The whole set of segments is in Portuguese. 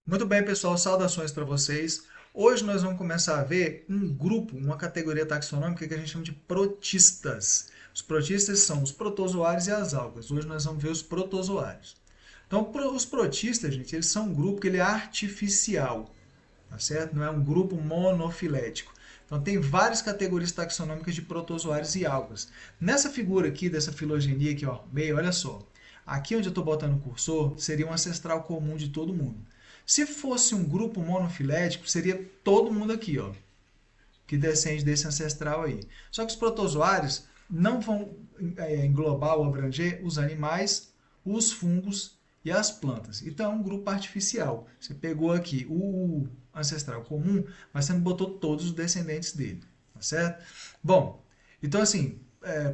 Muito bem, pessoal, saudações para vocês. Hoje nós vamos começar a ver um grupo, uma categoria taxonômica que a gente chama de protistas. Os protistas são os protozoários e as algas. Hoje nós vamos ver os protozoários. Então, os protistas, gente, eles são um grupo que ele é artificial, tá certo? Não é um grupo monofilético. Então, tem várias categorias taxonômicas de protozoários e algas. Nessa figura aqui, dessa filogenia aqui, ó, meio, olha só. Aqui onde eu estou botando o cursor, seria um ancestral comum de todo mundo. Se fosse um grupo monofilético, seria todo mundo aqui, ó, que descende desse ancestral aí. Só que os protozoários não vão englobar ou abranger os animais, os fungos e as plantas. Então é um grupo artificial. Você pegou aqui o ancestral comum, mas você não botou todos os descendentes dele, tá certo? Bom, então assim,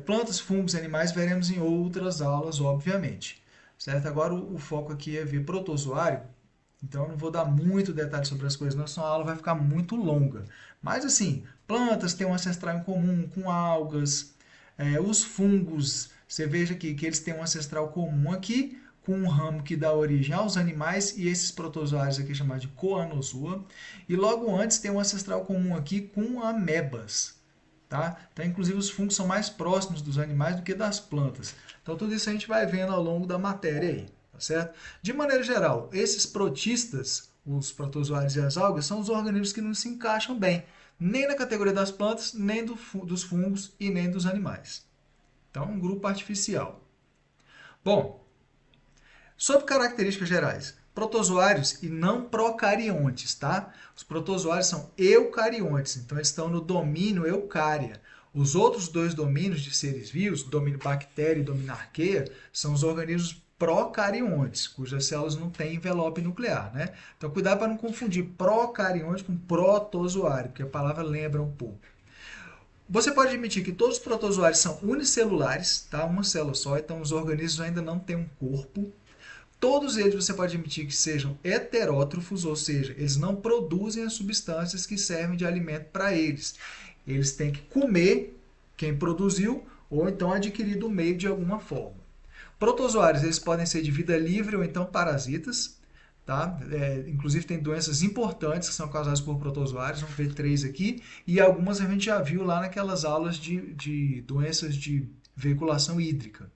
plantas, fungos e animais veremos em outras aulas, obviamente. Certo? Agora o foco aqui é ver protozoário. Então, eu não vou dar muito detalhe sobre as coisas, não, senão a aula vai ficar muito longa. Mas, assim, plantas têm um ancestral em comum com algas. Os fungos, você veja aqui que eles têm um ancestral comum aqui, com um ramo que dá origem aos animais, e esses protozoários aqui chamados de coanozoa. E logo antes tem um ancestral comum aqui com amebas. Tá? Então, inclusive, os fungos são mais próximos dos animais do que das plantas. Então, tudo isso a gente vai vendo ao longo da matéria aí. Tá certo? De maneira geral, esses protistas, os protozoários e as algas, são os organismos que não se encaixam bem, nem na categoria das plantas, nem dos fungos e nem dos animais. Então, um grupo artificial. Bom, sobre características gerais, protozoários e não procariontes, tá? Os protozoários são eucariontes, então eles estão no domínio eucária. Os outros dois domínios de seres vivos, o domínio bactéria e o domínio arqueia, são os organismos procariontes, cujas células não têm envelope nuclear, né? Então, cuidado para não confundir procarionte com protozoário, porque a palavra lembra um pouco. Você pode admitir que todos os protozoários são unicelulares, tá? Uma célula só, então os organismos ainda não têm um corpo. Todos eles você pode admitir que sejam heterótrofos, ou seja, eles não produzem as substâncias que servem de alimento para eles. Eles têm que comer quem produziu ou então adquirir do meio de alguma forma. Protozoários, eles podem ser de vida livre ou então parasitas. Tá? Inclusive tem doenças importantes que são causadas por protozoários, vamos ver 3 aqui, e algumas a gente já viu lá naquelas aulas de doenças de veiculação hídrica.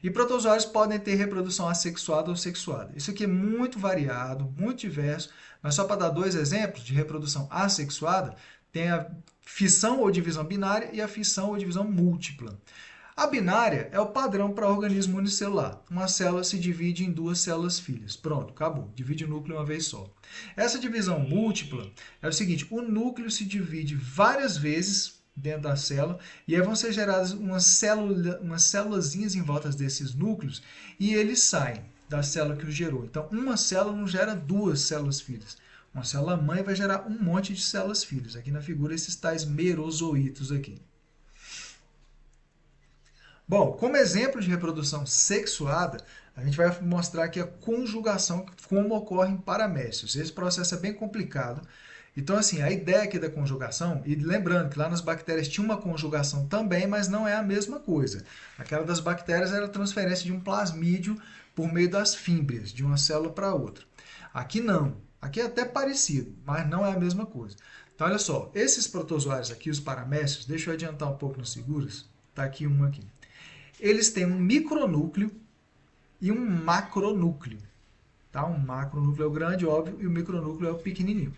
E protozoários podem ter reprodução assexuada ou sexuada. Isso aqui é muito variado, muito diverso, mas só para dar 2 exemplos de reprodução assexuada, tem a fissão ou divisão binária e a fissão ou divisão múltipla. A binária é o padrão para organismo unicelular. Uma célula se divide em 2 células filhas. Pronto, acabou. Divide o núcleo uma vez só. Essa divisão múltipla é o seguinte, o núcleo se divide várias vezes dentro da célula e aí vão ser geradas umas célulazinhas em volta desses núcleos e eles saem da célula que os gerou. Então, uma célula não gera 2 células filhas. Uma célula mãe vai gerar um monte de células filhas. Aqui na figura, esses tais merozoítos aqui. Bom, como exemplo de reprodução sexuada, a gente vai mostrar aqui a conjugação, como ocorre em paramécios. Esse processo é bem complicado. Então, assim, a ideia aqui da conjugação, e lembrando que lá nas bactérias tinha uma conjugação também, mas não é a mesma coisa. Aquela das bactérias era a transferência de um plasmídio por meio das fímbrias, de uma célula para outra. Aqui não. Aqui é até parecido, mas não é a mesma coisa. Então, olha só, esses protozoários aqui, os paramécios, deixa eu adiantar um pouco nos seguros. Está aqui um aqui. Eles têm um micronúcleo e um macronúcleo. Tá? Um macronúcleo é o grande, óbvio, e o micronúcleo é o pequenininho.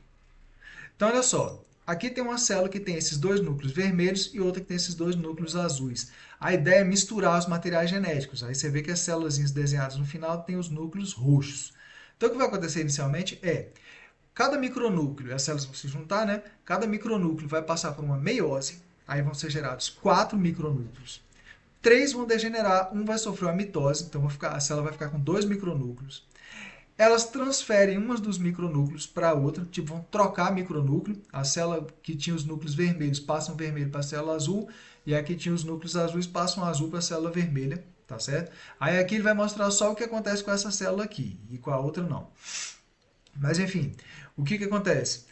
Então, olha só. Aqui tem uma célula que tem esses 2 núcleos vermelhos e outra que tem esses 2 núcleos azuis. A ideia é misturar os materiais genéticos. Aí você vê que as células desenhadas no final têm os núcleos roxos. Então, o que vai acontecer inicialmente é, cada micronúcleo, as células vão se juntar, né? Cada micronúcleo vai passar por uma meiose, aí vão ser gerados 4 micronúcleos. 3 vão degenerar, um vai sofrer uma mitose, então a célula vai ficar com 2 micronúcleos. Elas transferem umas dos micronúcleos para outra, tipo, vão trocar micronúcleo. A célula que tinha os núcleos vermelhos passa um vermelho para a célula azul, e a que tinha os núcleos azuis passa um azul para a célula vermelha, tá certo? Aí aqui ele vai mostrar só o que acontece com essa célula aqui, e com a outra não. Mas enfim, o que acontece?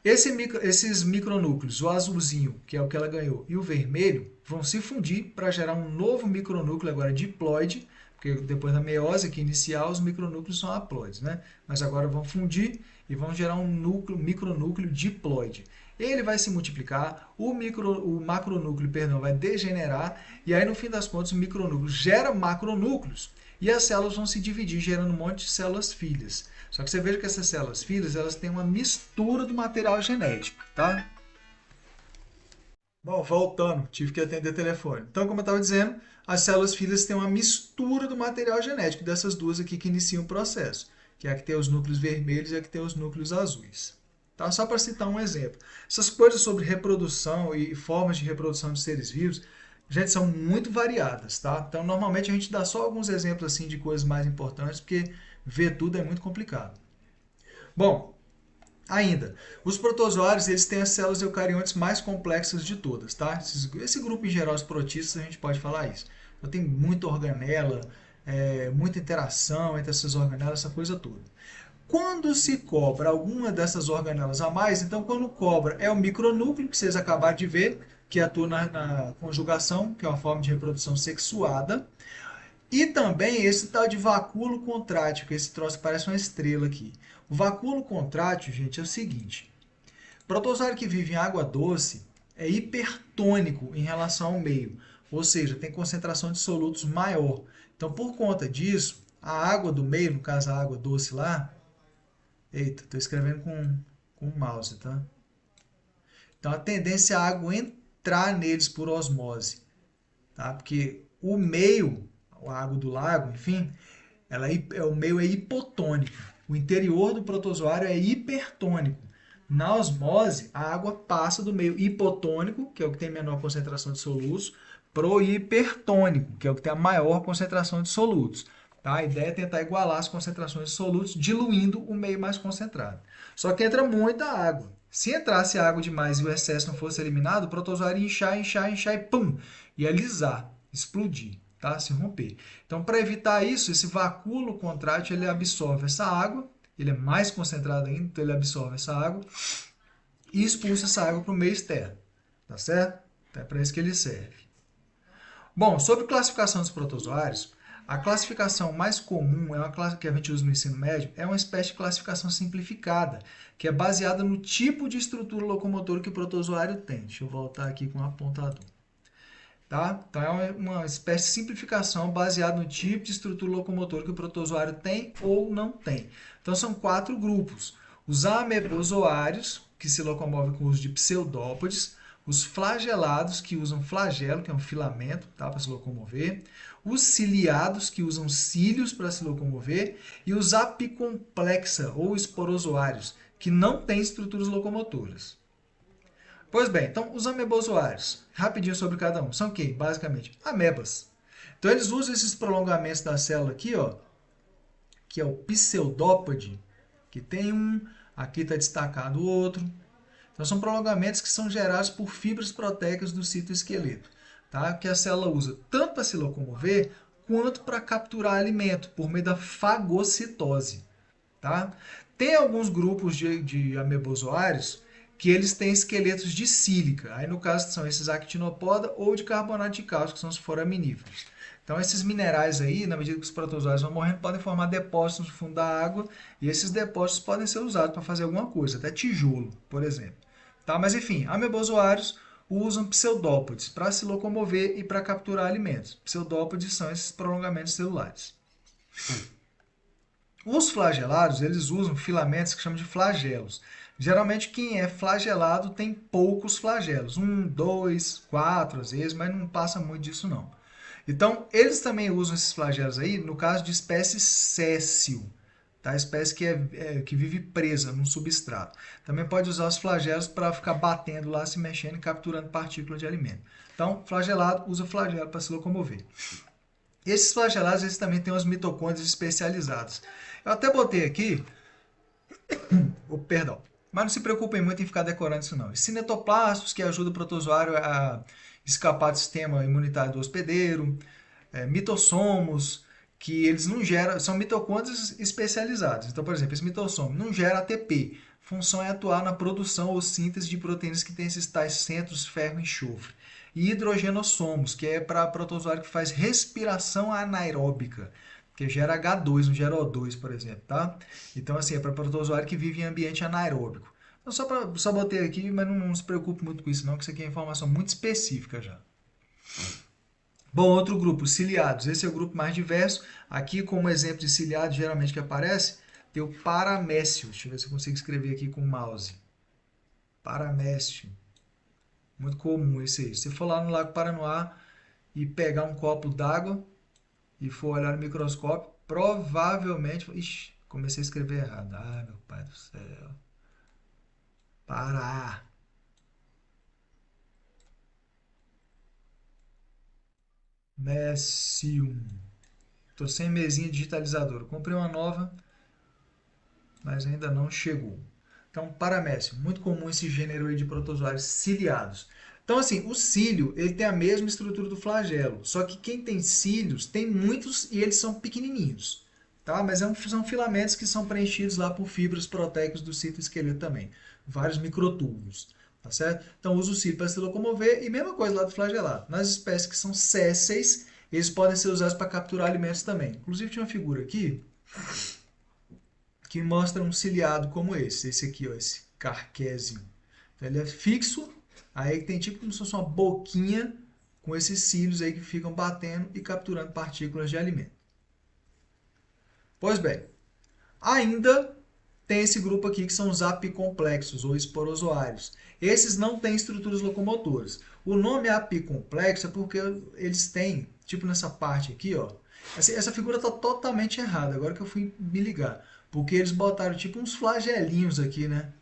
Esses micronúcleos, o azulzinho, que é o que ela ganhou, e o vermelho, vão se fundir para gerar um novo micronúcleo agora diploide, porque depois da meiose aqui inicial, os micronúcleos são haploides, né? Mas agora vão fundir e vão gerar um micronúcleo diploide. Ele vai se multiplicar, o macronúcleo, perdão, vai degenerar, e aí no fim das contas o micronúcleo gera macronúcleos, e as células vão se dividir, gerando um monte de células filhas. Só que você veja que essas células filhas, elas têm uma mistura do material genético, tá? Bom, voltando, tive que atender o telefone. Então, como eu estava dizendo, as células filhas têm uma mistura do material genético dessas duas aqui que iniciam o processo, que é a que tem os núcleos vermelhos e a que tem os núcleos azuis. Tá? Só para citar um exemplo. Essas coisas sobre reprodução e formas de reprodução de seres vivos, gente, são muito variadas, tá? Então, normalmente a gente dá só alguns exemplos assim de coisas mais importantes, porque ver tudo é muito complicado. Bom, ainda, os protozoários, eles têm as células eucariontes mais complexas de todas, tá? Esse grupo em geral, os protistas, a gente pode falar isso. Então, tem muita organela, muita interação entre essas organelas, essa coisa toda. Quando se cobra alguma dessas organelas a mais, então quando cobra é o micronúcleo, que vocês acabaram de ver, que atua na conjugação, que é uma forma de reprodução sexuada, e também esse tal de vacúolo contrátil, que é esse troço que parece uma estrela aqui. O vacúolo contrátil, gente, é o seguinte: o protozoário que vive em água doce é hipertônico em relação ao meio, ou seja, tem concentração de solutos maior. Então, por conta disso, a água do meio, no caso a água doce lá, eita, estou escrevendo com o mouse, tá? Então, a tendência é a água entrar neles por osmose, tá? Porque o meio, a água do lago, enfim, o meio é hipotônico. O interior do protozoário é hipertônico. Na osmose, a água passa do meio hipotônico, que é o que tem menor concentração de solutos, para o hipertônico, que é o que tem a maior concentração de solutos. Tá? A ideia é tentar igualar as concentrações de solutos, diluindo o meio mais concentrado. Só que entra muita água. Se entrasse água demais e o excesso não fosse eliminado, o protozoário ia inchar e pum, ia alisar, explodir, tá? Se romper. Então, para evitar isso, esse vacúolo contrátil, ele absorve essa água, ele é mais concentrado ainda, então ele absorve essa água e expulsa essa água para o meio externo, tá certo? Então, é para isso que ele serve. Bom, sobre classificação dos protozoários, a classificação mais comum, é uma classe que a gente usa no ensino médio, é uma espécie de classificação simplificada, que é baseada no tipo de estrutura locomotora que o protozoário tem. Deixa eu voltar aqui com o apontador. Tá? Então, é uma espécie de simplificação baseada no tipo de estrutura locomotora que o protozoário tem ou não tem. Então, são 4 grupos. Os amebozoários, que se locomovem com o uso de pseudópodes, os flagelados, que usam flagelo, que é um filamento, tá, para se locomover, os ciliados, que usam cílios para se locomover, e os apicomplexa, ou esporozoários, que não têm estruturas locomotoras. Pois bem, então os amebozoários, rapidinho sobre cada um, são o quê? Basicamente, amebas. Então eles usam esses prolongamentos da célula aqui, ó, que é o pseudópode, que tem um, aqui está destacado o outro. Então são prolongamentos que são gerados por fibras proteicas do citoesqueleto, tá? Que a célula usa tanto para se locomover, quanto para capturar alimento, por meio da fagocitose. Tá? Tem alguns grupos de amebozoários que eles têm esqueletos de sílica. Aí, no caso, são esses actinopoda ou de carbonato de cálcio, que são os foraminíferos. Então, esses minerais aí, na medida que os protozoários vão morrendo, podem formar depósitos no fundo da água, e esses depósitos podem ser usados para fazer alguma coisa, até tijolo, por exemplo. Tá? Mas, enfim, amebozoários usam pseudópodes para se locomover e para capturar alimentos. Pseudópodes são esses prolongamentos celulares. Os flagelados, eles usam filamentos que chamam de flagelos. Geralmente, quem é flagelado tem poucos flagelos. 1, 2, 4 às vezes, mas não passa muito disso não. Então, eles também usam esses flagelos aí no caso de espécies séssil, tá? Espécie que vive presa num substrato. Também pode usar os flagelos para ficar batendo lá, se mexendo e capturando partículas de alimento. Então, flagelado usa flagelo para se locomover. Esses flagelados, eles também têm os mitocôndrias especializados. Eu até botei aqui, perdão, mas não se preocupem muito em ficar decorando isso não. Os cinetoplastos, que ajudam o protozoário a escapar do sistema imunitário do hospedeiro, mitossomos, que eles não geram, são mitocôndrias especializados. Então, por exemplo, esse mitossomo não gera ATP. Função é atuar na produção ou síntese de proteínas que têm esses tais centros ferro e enxofre. e hidrogenossomos, que é para protozoário que faz respiração anaeróbica, que gera H2, não gera O2, por exemplo, tá? Então, assim, é para protozoário que vive em ambiente anaeróbico. Então, só botei aqui, mas não se preocupe muito com isso não, que isso aqui é informação muito específica já. Bom, outro grupo, ciliados. Esse é o grupo mais diverso. Aqui, como exemplo de ciliado, geralmente que aparece, tem o paramécio. Deixa eu ver se eu consigo escrever aqui com o mouse. Paramécio. Muito comum esse aí. Se você for lá no Lago Paranoá e pegar um copo d'água e for olhar no microscópio, provavelmente... Ixi, comecei a escrever errado. Ah, meu pai do céu. Pará. Messium. Estou sem mesinha digitalizadora. Comprei uma nova, mas ainda não chegou. Então, paramécio, muito comum esse gênero aí de protozoários ciliados. Então, assim, o cílio, ele tem a mesma estrutura do flagelo, só que quem tem cílios tem muitos e eles são pequenininhos, tá? Mas são filamentos que são preenchidos lá por fibras proteicas do citoesqueleto também, vários microtúbulos, tá certo? Então, usa o cílio para se locomover e mesma coisa lá do flagelado. Nas espécies que são sésseis, eles podem ser usados para capturar alimentos também. Inclusive, tinha uma figura aqui que mostra um ciliado como esse aqui, ó, esse carquésio. Então, ele é fixo, aí tem tipo como se fosse uma boquinha com esses cílios aí que ficam batendo e capturando partículas de alimento. Pois bem, ainda tem esse grupo aqui que são os apicomplexos ou esporozoários. Esses não têm estruturas locomotoras. O nome apicomplexo é porque eles têm, tipo nessa parte aqui, ó. Essa figura está totalmente errada, agora que eu fui me ligar. Porque eles botaram tipo uns flagelinhos aqui, né?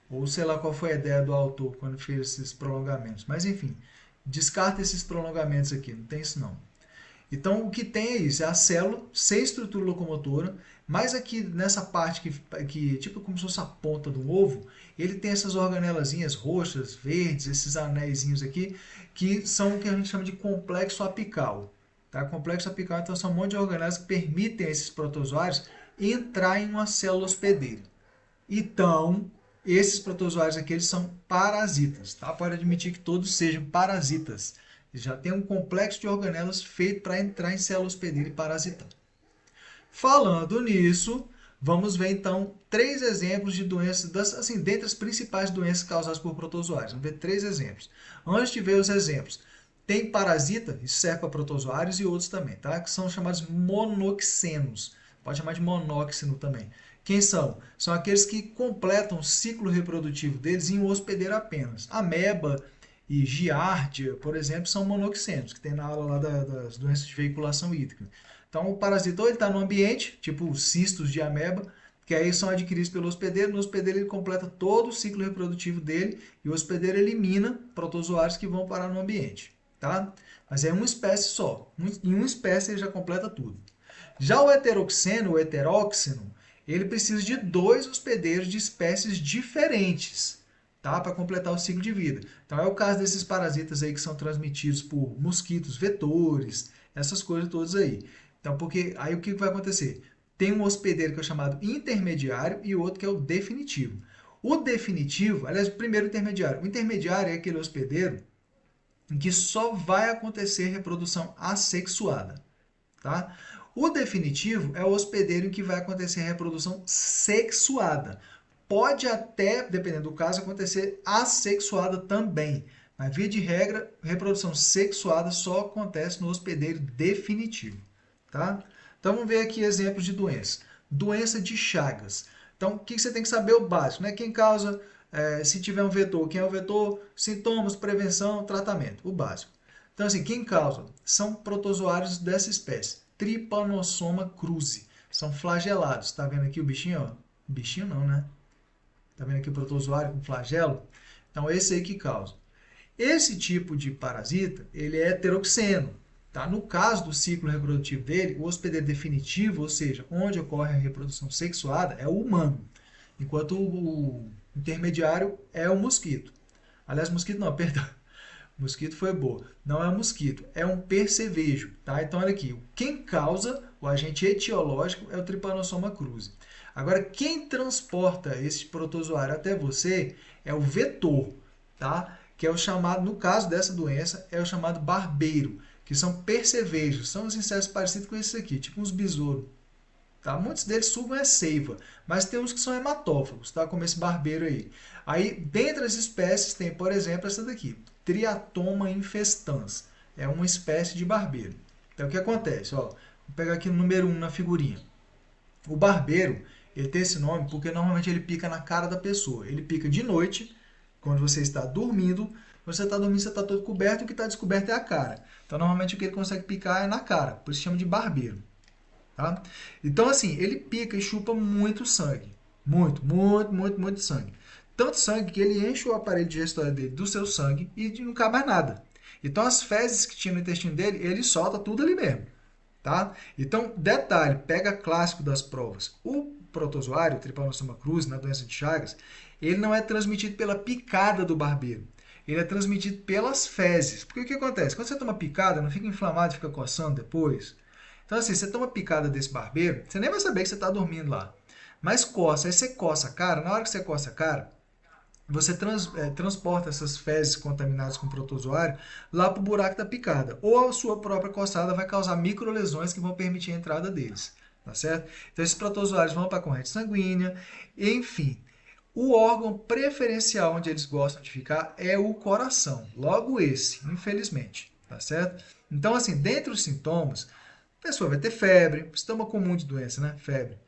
Ou sei lá qual foi a ideia do autor quando fez esses prolongamentos. Mas enfim, descarta esses prolongamentos aqui, não tem isso não. Então, o que tem é isso, é a célula sem estrutura locomotora, mas aqui nessa parte que tipo como se fosse a ponta do ovo, ele tem essas organelazinhas roxas, verdes, esses anéisinhos aqui, que são o que a gente chama de complexo apical. Tá? Complexo apical, então, são um monte de organelas que permitem a esses protozoários entrar em uma célula hospedeira. Então, esses protozoários aqui eles são parasitas. Tá? Pode admitir que todos sejam parasitas. Já tem um complexo de organelas feito para entrar em célula hospedeira e parasitar. Falando nisso, vamos ver então 3 exemplos de doenças, assim, dentre as principais doenças causadas por protozoários. Vamos ver 3 exemplos. Antes de ver os exemplos, tem parasita, isso serve para protozoários e outros também, tá? Que são chamados monoxenos. Pode chamar de monóxeno também. Quem são? São aqueles que completam o ciclo reprodutivo deles em um hospedeiro apenas. Ameba e giardia, por exemplo, são monoxenos, que tem na aula lá das doenças de veiculação hídrica. Então, o parasita está no ambiente, tipo os cistos de ameba, que aí são adquiridos pelo hospedeiro. No hospedeiro ele completa todo o ciclo reprodutivo dele e o hospedeiro elimina protozoários que vão parar no ambiente. Tá? Mas é uma espécie só. Em uma espécie ele já completa tudo. Já o heteroxeno, o heteróxeno, ele precisa de 2 hospedeiros de espécies diferentes, tá? Para completar o ciclo de vida. Então é o caso desses parasitas aí que são transmitidos por mosquitos vetores, essas coisas todas aí. Então, porque aí o que vai acontecer? Tem um hospedeiro que é chamado intermediário e outro que é o definitivo. O definitivo, aliás, o primeiro intermediário. O intermediário é aquele hospedeiro em que só vai acontecer reprodução assexuada, tá? O definitivo é o hospedeiro em que vai acontecer a reprodução sexuada. Pode até, dependendo do caso, acontecer assexuada também. Mas, via de regra, reprodução sexuada só acontece no hospedeiro definitivo. Tá? Então, vamos ver aqui exemplos de doença. Doença de Chagas. Então, o que você tem que saber? O básico, né? Quem causa, se tiver um vetor, quem é o vetor, sintomas, prevenção, tratamento. O básico. Então, assim, quem causa? São protozoários dessa espécie. Trypanosoma cruzi. São flagelados. Está vendo aqui o bichinho? Ó? Bichinho não, né? Está vendo aqui o protozoário com flagelo? Então, esse aí que causa. Esse tipo de parasita, ele é heteroxeno. Tá? No caso do ciclo reprodutivo dele, o hospedeiro definitivo, ou seja, onde ocorre a reprodução sexuada, é o humano. Enquanto o intermediário é o mosquito. Aliás, mosquito não, perdão. Mosquito foi boa. Não é um mosquito, é um percevejo. Tá? Então, olha aqui. Quem causa o agente etiológico é o Trypanosoma cruzi. Agora, quem transporta esse protozoário até você é o vetor. Tá? que é o chamado, no caso dessa doença, é o chamado barbeiro, que são percevejos, são os insetos parecidos com esses aqui, tipo uns besouros. Tá? Muitos deles sugam a seiva, mas tem uns que são hematófagos, tá? Como esse barbeiro aí. Aí, dentre as espécies, tem, por exemplo, essa daqui, Triatoma infestans. É uma espécie de barbeiro. Então, o que acontece? Ó, vou pegar aqui o número 1 na figurinha. O barbeiro, ele tem esse nome porque normalmente ele pica na cara da pessoa. Ele pica de noite, quando você está dormindo. Quando você está dormindo, você está todo coberto, e o que está descoberto é a cara. Então, normalmente, o que ele consegue picar é na cara. Por isso chama de barbeiro. Tá? Então, assim, ele pica e chupa muito sangue. Muito sangue. Tanto sangue que ele enche o aparelho digestório dele do seu sangue e não cabe mais nada. Então, as fezes que tinha no intestino dele, ele solta tudo ali mesmo. Tá? Então, detalhe, pega clássico das provas. O protozoário, o Trypanosoma cruzi, na doença de Chagas, ele não é transmitido pela picada do barbeiro. Ele é transmitido pelas fezes. Porque o que acontece? Quando você toma picada, não fica inflamado e fica coçando depois? Então, assim, você toma picada desse barbeiro, você nem vai saber que você está dormindo lá. Mas coça, aí você coça a cara, na hora que você coça a cara, você transporta essas fezes contaminadas com protozoário lá para o buraco da picada. Ou a sua própria coçada vai causar microlesões que vão permitir a entrada deles. Tá certo? Então, esses protozoários vão para a corrente sanguínea, enfim. O órgão preferencial onde eles gostam de ficar é o coração. Logo esse, infelizmente. Tá certo? Então, assim, dentre os sintomas, a pessoa vai ter febre, sintoma comum de doença, né? Febre.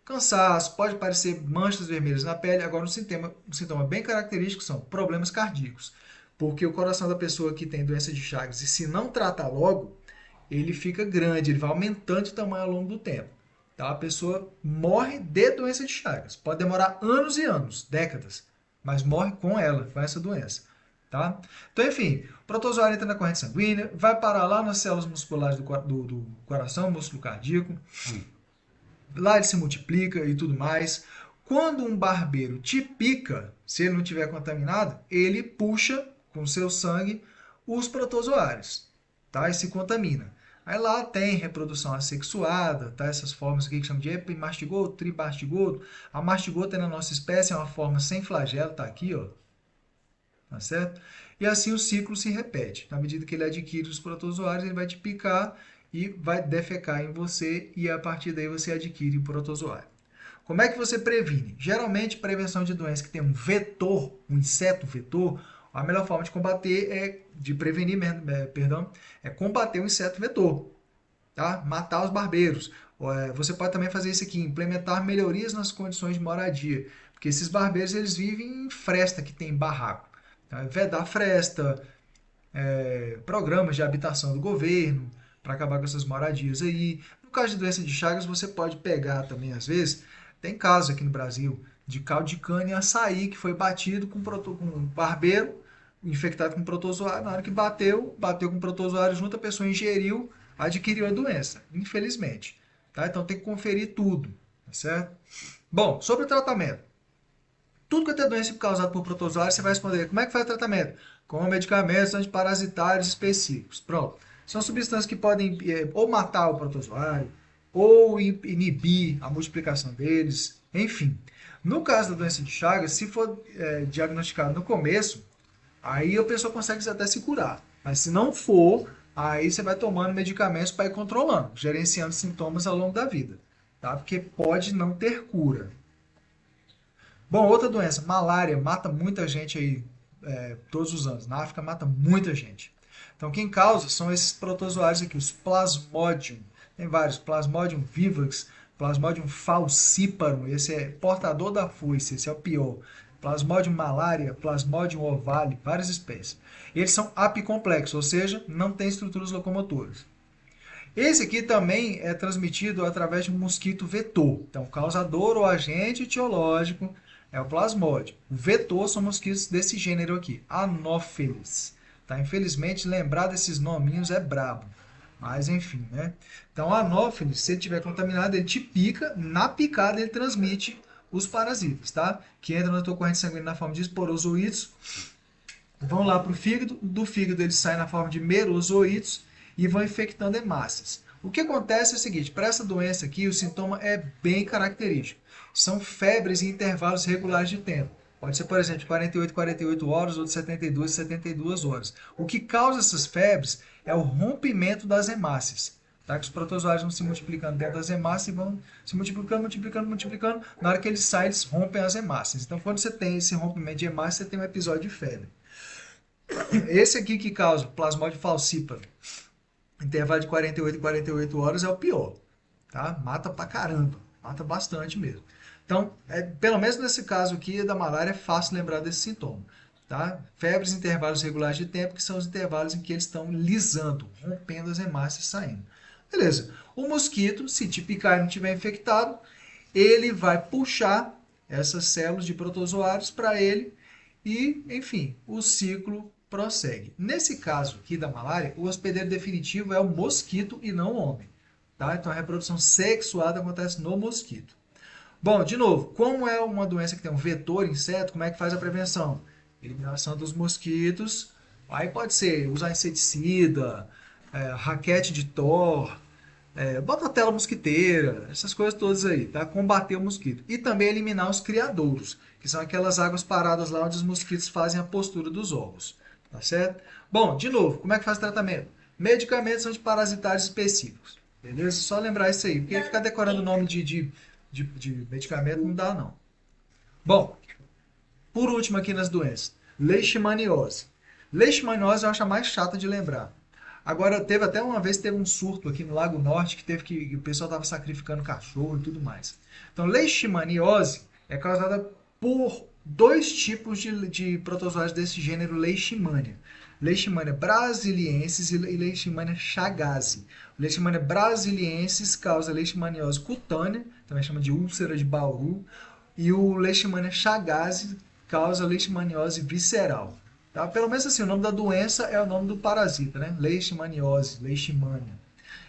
Cansaço, pode aparecer manchas vermelhas na pele. Agora, um sintoma bem característico são problemas cardíacos. Porque o coração da pessoa que tem doença de Chagas, e se não tratar logo, ele fica grande, ele vai aumentando de tamanho ao longo do tempo. Tá? A pessoa morre de doença de Chagas. Pode demorar anos e anos, décadas, mas morre com ela, com essa doença. Tá? Então, enfim, o protozoário entra na corrente sanguínea, vai parar lá nas células musculares do coração, músculo cardíaco. Lá ele se multiplica e tudo mais. Quando um barbeiro te pica, se ele não estiver contaminado, ele puxa com seu sangue os protozoários, tá? E se contamina. Aí lá tem reprodução assexuada, tá? Essas formas aqui que chamam de epimastigoto, trimastigoto. A mastigoto na nossa espécie é uma forma sem flagelo, tá aqui, ó. Tá certo? E assim o ciclo se repete. Na medida que ele adquire os protozoários, ele vai te picar e vai defecar em você e a partir daí você adquire o protozoário. Como é que você previne? Geralmente, prevenção de doença que tem um vetor, um inseto vetor, a melhor forma de combater é combater o inseto vetor, tá? Matar os barbeiros. Você pode também fazer isso aqui, implementar melhorias nas condições de moradia, porque esses barbeiros eles vivem em fresta que tem barraco. Então, vedar fresta, programas de habitação do governo, para acabar com essas moradias aí. No caso de doença de Chagas, você pode pegar também, às vezes, tem casos aqui no Brasil de caldo de cana e açaí que foi batido com um barbeiro infectado com protozoário. Na hora que bateu com protozoário junto, a pessoa ingeriu, adquiriu a doença, infelizmente. Tá? Então tem que conferir tudo, tá certo? Bom, sobre o tratamento. Tudo que é doença causada por protozoário, você vai responder, como é que faz o tratamento? Com medicamentos antiparasitários específicos. Pronto. São substâncias que podem ou matar o protozoário, ou inibir a multiplicação deles, enfim. No caso da doença de Chagas, se for diagnosticado no começo, aí a pessoa consegue até se curar. Mas se não for, aí você vai tomando medicamentos para ir controlando, gerenciando sintomas ao longo da vida. Tá? Porque pode não ter cura. Bom, outra doença, malária, mata muita gente aí todos os anos. Na África mata muita gente. Então, quem causa são esses protozoários aqui, os Plasmodium. Tem vários, Plasmodium vivax, Plasmodium falciparum, esse é portador da foice, esse é o pior. Plasmodium malaria, Plasmodium ovale, várias espécies. Eles são apicomplexos, ou seja, não tem estruturas locomotoras. Esse aqui também é transmitido através de um mosquito vetor. Então, causador ou agente etiológico é o Plasmodium. O vetor são mosquitos desse gênero aqui, Anopheles. Tá? Infelizmente, lembrar desses nominhos é brabo. Mas, enfim, né? Então, Anopheles, se ele estiver contaminado, ele te pica. Na picada, ele transmite os parasitas, tá? Que entram na tua corrente sanguínea na forma de esporozoítos. Vão lá para o fígado. Do fígado, eles saem na forma de merozoítos e vão infectando hemácias. O que acontece é o seguinte, para essa doença aqui, o sintoma é bem característico. São febres em intervalos regulares de tempo. Pode ser, por exemplo, de 48 horas ou de 72 horas. O que causa essas febres é o rompimento das hemácias. Tá? Que os protozoários vão se multiplicando dentro das hemácias e vão se multiplicando. Na hora que eles saem, eles rompem as hemácias. Então, quando você tem esse rompimento de hemácia, você tem um episódio de febre. Esse aqui que causa plasmódio falciparum, intervalo de 48 horas, é o pior. Tá? Mata pra caramba. Mata bastante mesmo. Então, pelo menos nesse caso aqui da malária, é fácil lembrar desse sintoma. Tá? Febres em intervalos regulares de tempo, que são os intervalos em que eles estão lisando, rompendo as hemácias, saindo. Beleza. O mosquito, se te picar e não estiver infectado, ele vai puxar essas células de protozoários para ele e, enfim, o ciclo prossegue. Nesse caso aqui da malária, o hospedeiro definitivo é o mosquito e não o homem. Tá? Então, a reprodução sexuada acontece no mosquito. Bom, de novo, como é uma doença que tem um vetor inseto, como é que faz a prevenção? Eliminação dos mosquitos. Aí pode ser usar inseticida, raquete de Thor, bota a tela mosquiteira, essas coisas todas aí, tá? Combater o mosquito. E também eliminar os criadouros, que são aquelas águas paradas lá onde os mosquitos fazem a postura dos ovos, tá certo? Bom, de novo, como é que faz o tratamento? Medicamentos antiparasitários específicos, beleza? Só lembrar isso aí, porque ficar decorando o nome de medicamento não dá, não. Bom, por último aqui nas doenças, leishmaniose. Leishmaniose eu acho a mais chata de lembrar. Agora, teve até uma vez, teve um surto aqui no Lago Norte, que o pessoal estava sacrificando cachorro e tudo mais. Então, leishmaniose é causada por dois tipos de protozoários desse gênero Leishmania. Leishmania brasiliensis e Leishmania chagas. Leishmania brasiliensis causa leishmaniose cutânea, também chama de úlcera de Bauru, e o Leishmania chagas causa leishmaniose visceral. Tá? Pelo menos assim, o nome da doença é o nome do parasita, né? Leishmaniose, leishmania.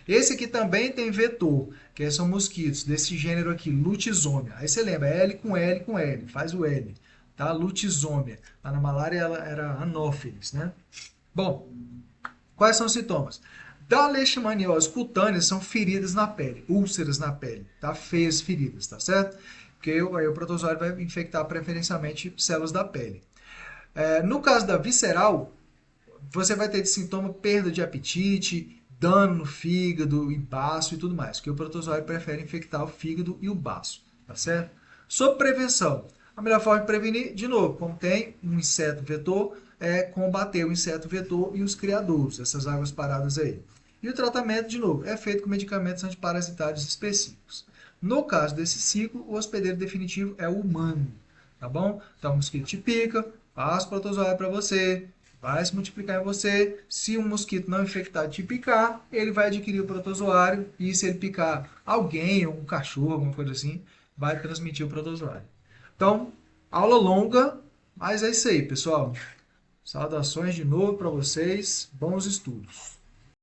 Esse aqui também tem vetor, que são mosquitos desse gênero aqui, Lutisomia. Aí você lembra, L com L com L, faz o L. Tá? Lutisomia. Lá na malária ela era Anopheles, né? Bom, quais são os sintomas? Da leishmaniose cutânea são feridas na pele, úlceras na pele, tá? Feias feridas, tá certo? Porque aí o protozoário vai infectar preferencialmente células da pele. No caso da visceral, você vai ter de sintoma perda de apetite, dano no fígado e baço e tudo mais, porque o protozoário prefere infectar o fígado e o baço, tá certo? Sobre prevenção, a melhor forma de prevenir, de novo, como tem um inseto vetor, é combater o inseto vetor e os criadouros, essas águas paradas aí. E o tratamento, de novo, é feito com medicamentos antiparasitários específicos. No caso desse ciclo, o hospedeiro definitivo é o humano, tá bom? Então, o mosquito te pica, passa o protozoário para você, vai se multiplicar em você. Se um mosquito não infectado te picar, ele vai adquirir o protozoário e se ele picar alguém, ou um cachorro, alguma coisa assim, vai transmitir o protozoário. Então, aula longa, mas é isso aí, pessoal. Saudações de novo para vocês, bons estudos.